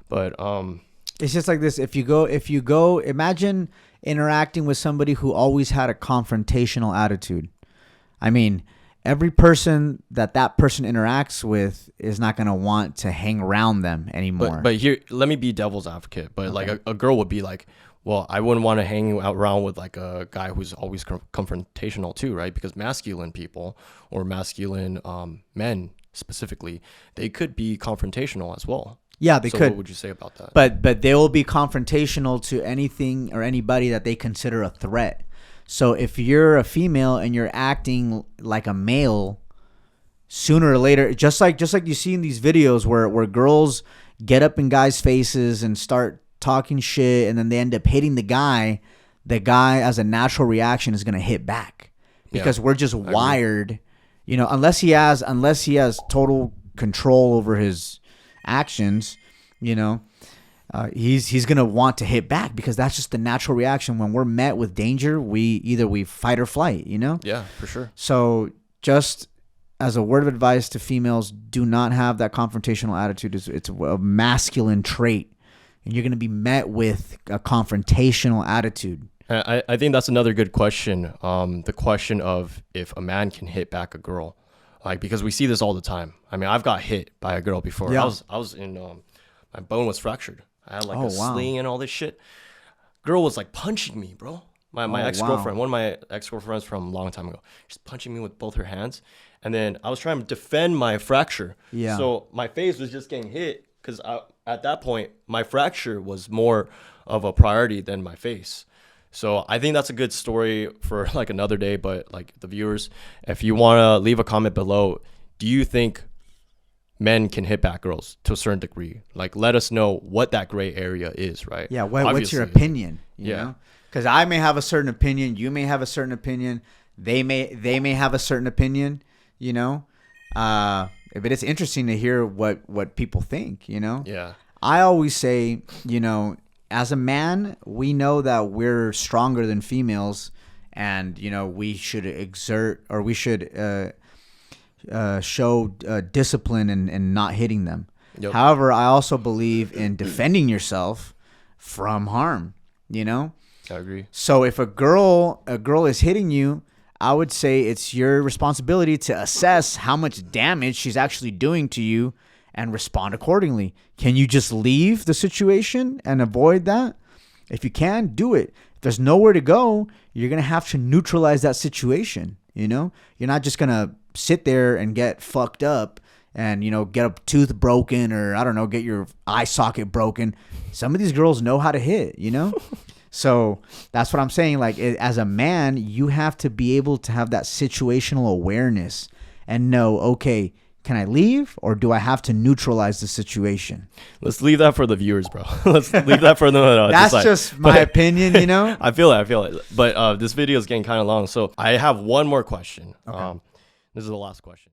But it's just like this. If you go, imagine interacting with somebody who always had a confrontational attitude. I mean, every person that person interacts with is not going to want to hang around them anymore. But here, let me be devil's advocate. But like a girl would be like, well, I wouldn't want to hang out around with like a guy who's always confrontational too, right? Because masculine people or masculine men specifically, they could be confrontational as well. Yeah, they could. What would you say about that? But they will be confrontational to anything or anybody that they consider a threat. So if you're a female and you're acting like a male, sooner or later, just like you see in these videos where girls get up in guys' faces and start talking shit, and then they end up hitting the guy as a natural reaction is gonna hit back because we're just wired, unless he has total control over his actions, he's gonna want to hit back because that's just the natural reaction. When we're met with danger, we fight or flight, Yeah, for sure. So just as a word of advice to females, do not have that confrontational attitude. It's a masculine trait, and you're gonna be met with a confrontational attitude. I think that's another good question. The question of if a man can hit back a girl, like, because we see this all the time. I mean, I've got hit by a girl before. Yeah. I was in my bone was fractured. I had like sling and all this shit. Girl was like punching me, bro. My ex-girlfriend, one of my ex-girlfriends from a long time ago, she's punching me with both her hands. And then I was trying to defend my fracture. Yeah. So my face was just getting hit because at that point, my fracture was more of a priority than my face. So I think that's a good story for like another day. But like the viewers, if you want to leave a comment below, do you think men can hit back girls to a certain degree? Like, let us know what that gray area is, right? Yeah. What's your opinion? You know? Because I may have a certain opinion. You may have a certain opinion. They may have a certain opinion, but it's interesting to hear what people think, Yeah. I always say, as a man, we know that we're stronger than females, and we should exert, or we should show discipline and not hitting them. Yep. However, I also believe in defending yourself from harm. I agree. So if a girl is hitting you, I would say it's your responsibility to assess how much damage she's actually doing to you and respond accordingly. Can you just leave the situation and avoid that? If you can, do it. If there's nowhere to go, you're going to have to neutralize that situation. You're not just going to sit there and get fucked up and, get a tooth broken or, I don't know, get your eye socket broken. Some of these girls know how to hit, So that's what I'm saying. Like, as a man, you have to be able to have that situational awareness and know, okay, can I leave or do I have to neutralize the situation? Let's leave that for the viewers, bro. Let's leave that for them. That's just my opinion, I feel it. But this video is getting kind of long. So I have one more question. Okay. This is the last question.